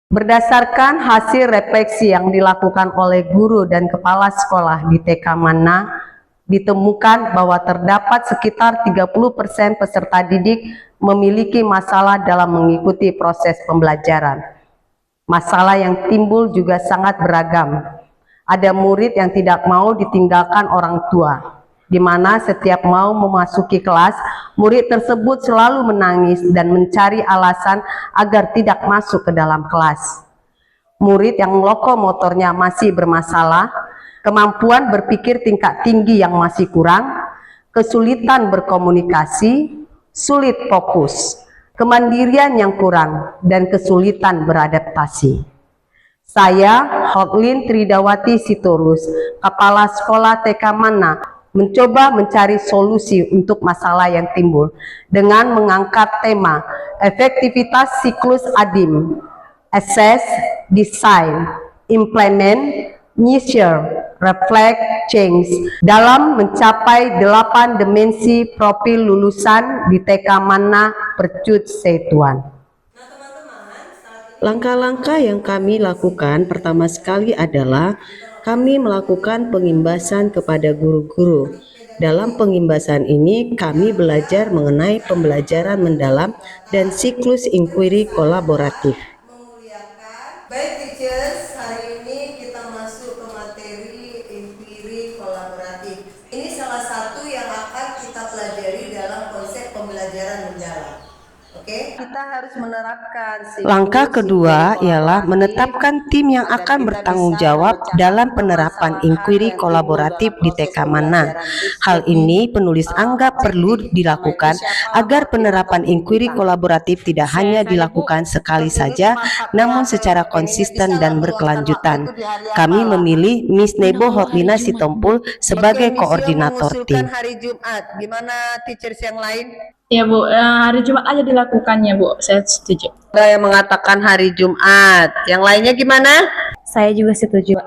Berdasarkan hasil refleksi yang dilakukan oleh guru dan kepala sekolah di TK Mana, ditemukan bahwa terdapat sekitar 30% peserta didik memiliki masalah dalam mengikuti proses pembelajaran. Masalah yang timbul juga sangat beragam. Ada murid yang tidak mau ditinggalkan orang tua, di mana setiap mau memasuki kelas, murid tersebut selalu menangis dan mencari alasan agar tidak masuk ke dalam kelas. Murid yang lokomotornya masih bermasalah, kemampuan berpikir tingkat tinggi yang masih kurang, kesulitan berkomunikasi, sulit fokus, kemandirian yang kurang, dan kesulitan beradaptasi. Saya, Hotlin Tridawati Sitorus, Kepala Sekolah TK Mana, mencoba mencari solusi untuk masalah yang timbul dengan mengangkat tema efektivitas siklus ADIM, assess, design, implement, measure, reflect, change dalam mencapai 8 dimensi profil lulusan di TK Mana Percut Setuan. Langkah-langkah yang kami lakukan pertama sekali adalah kami melakukan pengimbasan kepada guru-guru. Dalam pengimbasan ini kami belajar mengenai pembelajaran mendalam dan siklus inquiry kolaboratif. Baik teachers, hari ini kita masuk ke materi inquiry kolaboratif. Ini salah satu yang akan kita pelajari dalam konsep pembelajaran mendalam. Kita harus menerapkan langkah kedua ialah menetapkan tim yang akan bertanggung jawab dalam penerapan inquiry kolaboratif di TK Mana. Hal ini penulis anggap perlu dilakukan agar penerapan inquiry kolaboratif tidak hanya dilakukan sekali saja, namun secara konsisten dan berkelanjutan. Kami memilih Miss Nebo Hotlina Sitompul sebagai koordinator tim. Hari Jumat, gimana teachers yang lain? Ya Bu, hari Jumat aja dilakukannya Bu, saya setuju. Ada yang mengatakan hari Jumat, yang lainnya gimana? Saya juga setuju.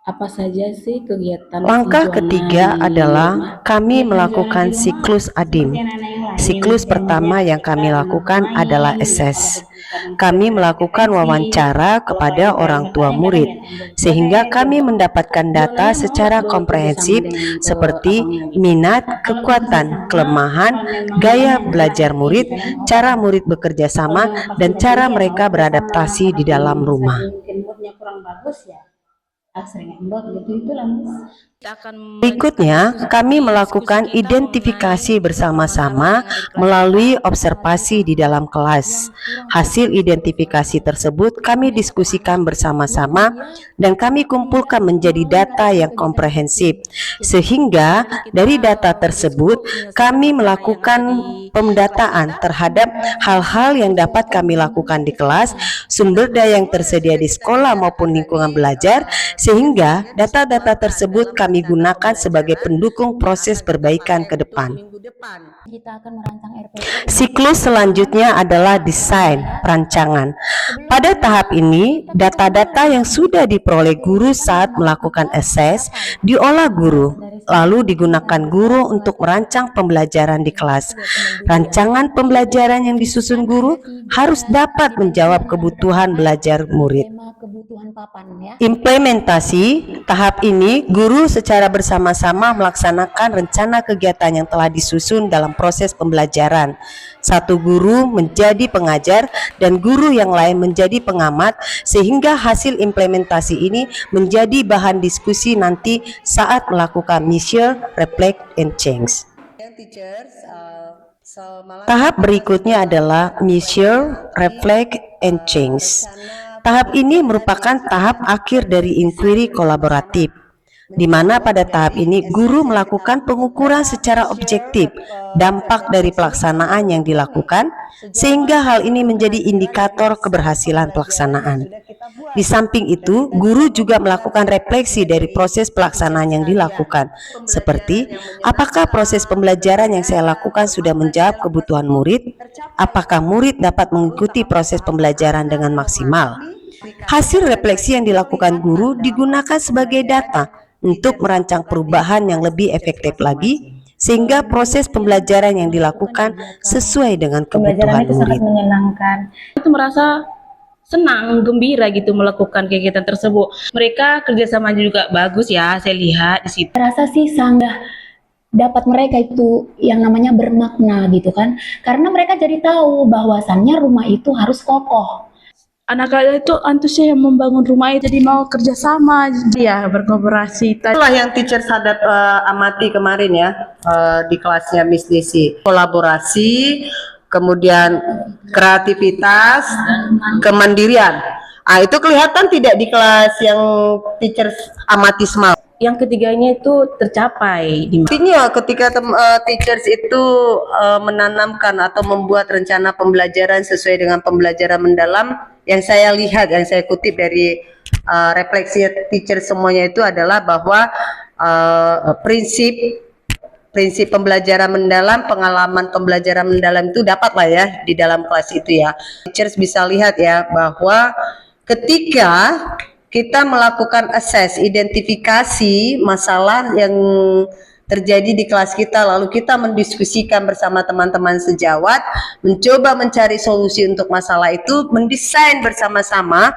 Apa saja sih kegiatan? Langkah ketiga adalah kami melakukan siklus ADIM. Siklus pertama yang kami lakukan adalah assess. Kami melakukan wawancara kepada orang tua murid, sehingga kami mendapatkan data secara komprehensif seperti minat, kekuatan, kelemahan, gaya belajar murid, cara murid bekerja sama, dan cara mereka beradaptasi di dalam rumah. Berikutnya, kami melakukan identifikasi bersama-sama melalui observasi di dalam kelas. Hasil identifikasi tersebut kami diskusikan bersama-sama dan kami kumpulkan menjadi data yang komprehensif. Sehingga dari data tersebut kami melakukan pendataan terhadap hal-hal yang dapat kami lakukan di kelas, sumber daya yang tersedia di sekolah maupun lingkungan belajar, sehingga data-data tersebut kami gunakan sebagai pendukung proses perbaikan ke depan. Kita akan merancang RPP. Siklus selanjutnya adalah desain perancangan. Pada tahap ini, data-data yang sudah diperoleh guru saat melakukan assess diolah guru, lalu digunakan guru untuk merancang pembelajaran di kelas. Rancangan pembelajaran yang disusun guru harus dapat menjawab kebutuhan belajar murid. Implementasi tahap ini, guru secara bersama-sama melaksanakan rencana kegiatan yang telah disusun dalam proses pembelajaran. Satu guru menjadi pengajar dan guru yang lain menjadi pengamat, sehingga hasil implementasi ini menjadi bahan diskusi nanti saat melakukan measure, reflect, and change. Tahap berikutnya adalah measure, reflect, and change. Tahap ini merupakan tahap akhir dari inquiry kolaboratif, di mana pada tahap ini guru melakukan pengukuran secara objektif dampak dari pelaksanaan yang dilakukan, sehingga hal ini menjadi indikator keberhasilan pelaksanaan. Di samping itu, guru juga melakukan refleksi dari proses pelaksanaan yang dilakukan, seperti apakah proses pembelajaran yang saya lakukan sudah menjawab kebutuhan murid, apakah murid dapat mengikuti proses pembelajaran dengan maksimal. Hasil refleksi yang dilakukan guru digunakan sebagai data untuk merancang perubahan yang lebih efektif lagi, sehingga proses pembelajaran yang dilakukan sesuai dengan kebutuhan itu murid. sangat menyenangkan. Itu merasa senang, gembira gitu melakukan kegiatan tersebut. Mereka kerjasama juga bagus ya, saya lihat di situ. Rasa sih sangat dapat mereka itu yang namanya bermakna gitu kan. Karena mereka jadi tahu bahwasannya rumah itu harus kokoh. Anak-anak itu antusias yang membangun rumah itu, jadi mau kerjasama, ya berkolaborasi. Itulah yang teacher Sadap amati kemarin ya di kelasnya Miss Desi. Kolaborasi, kemudian kreativitas, kemandirian. Itu kelihatan tidak di kelas yang teacher amati semalam. Yang ketiganya itu tercapai di Artinya ketika teachers itu menanamkan atau membuat rencana pembelajaran sesuai dengan pembelajaran mendalam, yang saya lihat, yang saya kutip dari refleksi teacher semuanya itu adalah bahwa prinsip pembelajaran mendalam, pengalaman pembelajaran mendalam itu dapatlah ya di dalam kelas itu ya. Teachers bisa lihat ya bahwa ketika kita melakukan assess, identifikasi masalah yang terjadi di kelas kita, lalu kita mendiskusikan bersama teman-teman sejawat, mencoba mencari solusi untuk masalah itu, mendesain bersama-sama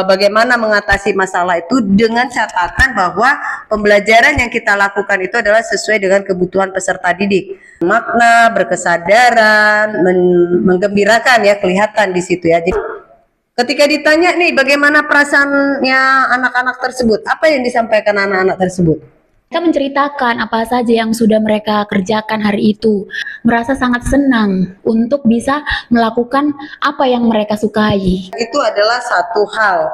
bagaimana mengatasi masalah itu dengan catatan bahwa pembelajaran yang kita lakukan itu adalah sesuai dengan kebutuhan peserta didik. Makna, berkesadaran, menggembirakan ya, kelihatan di situ ya. Jadi, ketika ditanya nih bagaimana perasaannya anak-anak tersebut, apa yang disampaikan anak-anak tersebut? Mereka menceritakan apa saja yang sudah mereka kerjakan hari itu. Merasa sangat senang untuk bisa melakukan apa yang mereka sukai. Itu adalah satu hal,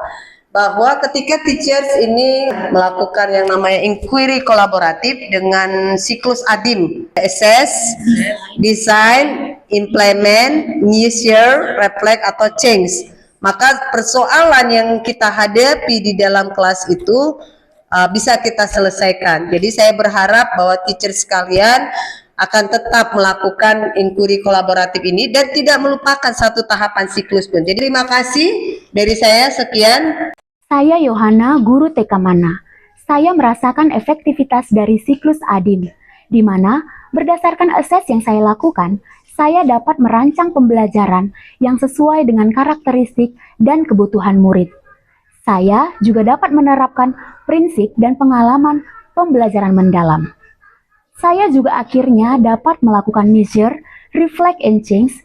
bahwa ketika teachers ini melakukan yang namanya inquiry kolaboratif dengan siklus ADIM, assess, design, implement, measure, reflect, atau change. Maka persoalan yang kita hadapi di dalam kelas itu bisa kita selesaikan. Jadi saya berharap bahwa teacher sekalian akan tetap melakukan inquiry kolaboratif ini dan tidak melupakan satu tahapan siklus pun. Jadi terima kasih dari saya, sekian. Saya Yohana, guru TK Mana. Saya merasakan efektivitas dari siklus ADIM, di mana berdasarkan assess yang saya lakukan, saya dapat merancang pembelajaran yang sesuai dengan karakteristik dan kebutuhan murid. Saya juga dapat menerapkan prinsip dan pengalaman pembelajaran mendalam. Saya juga akhirnya dapat melakukan measure, reflect, and change,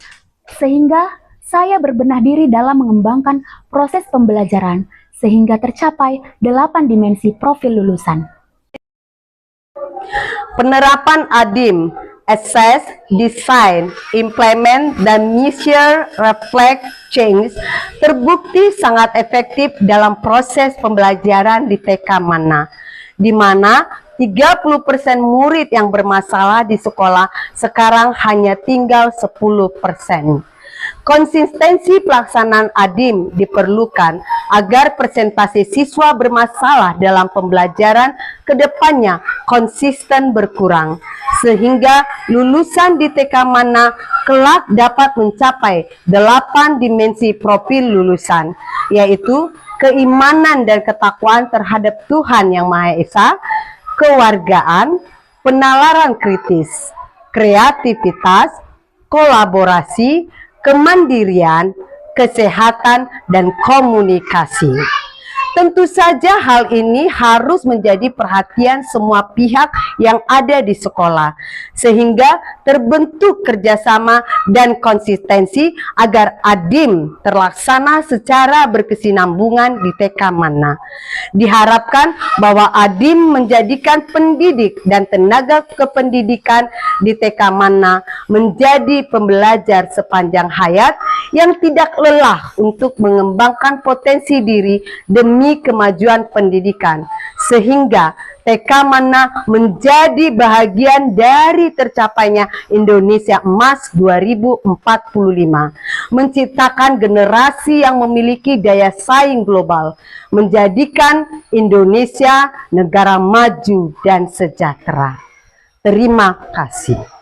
sehingga saya berbenah diri dalam mengembangkan proses pembelajaran sehingga tercapai 8 dimensi profil lulusan. Penerapan ADIM, assess, design, implement, dan measure, reflect, change terbukti sangat efektif dalam proses pembelajaran di TK Mana, di mana 30% murid yang bermasalah di sekolah sekarang hanya tinggal 10%. Konsistensi pelaksanaan ADIM diperlukan agar persentase siswa bermasalah dalam pembelajaran ke depannya konsisten berkurang, sehingga lulusan di TK Mana kelak dapat mencapai 8 dimensi profil lulusan, yaitu keimanan dan ketakwaan terhadap Tuhan Yang Maha Esa, kewargaan, penalaran kritis, kreativitas, kolaborasi, kemandirian, kesehatan, dan komunikasi. Tentu saja hal ini harus menjadi perhatian semua pihak yang ada di sekolah, sehingga terbentuk kerjasama dan konsistensi agar ADIM terlaksana secara berkesinambungan di TK Mana. Diharapkan bahwa ADIM menjadikan pendidik dan tenaga kependidikan di TK Mana menjadi pembelajar sepanjang hayat yang tidak lelah untuk mengembangkan potensi diri demi kemajuan pendidikan, sehingga TK Mana menjadi bahagian dari tercapainya Indonesia Emas 2045, menciptakan generasi yang memiliki daya saing global, menjadikan Indonesia negara maju dan sejahtera. Terima kasih.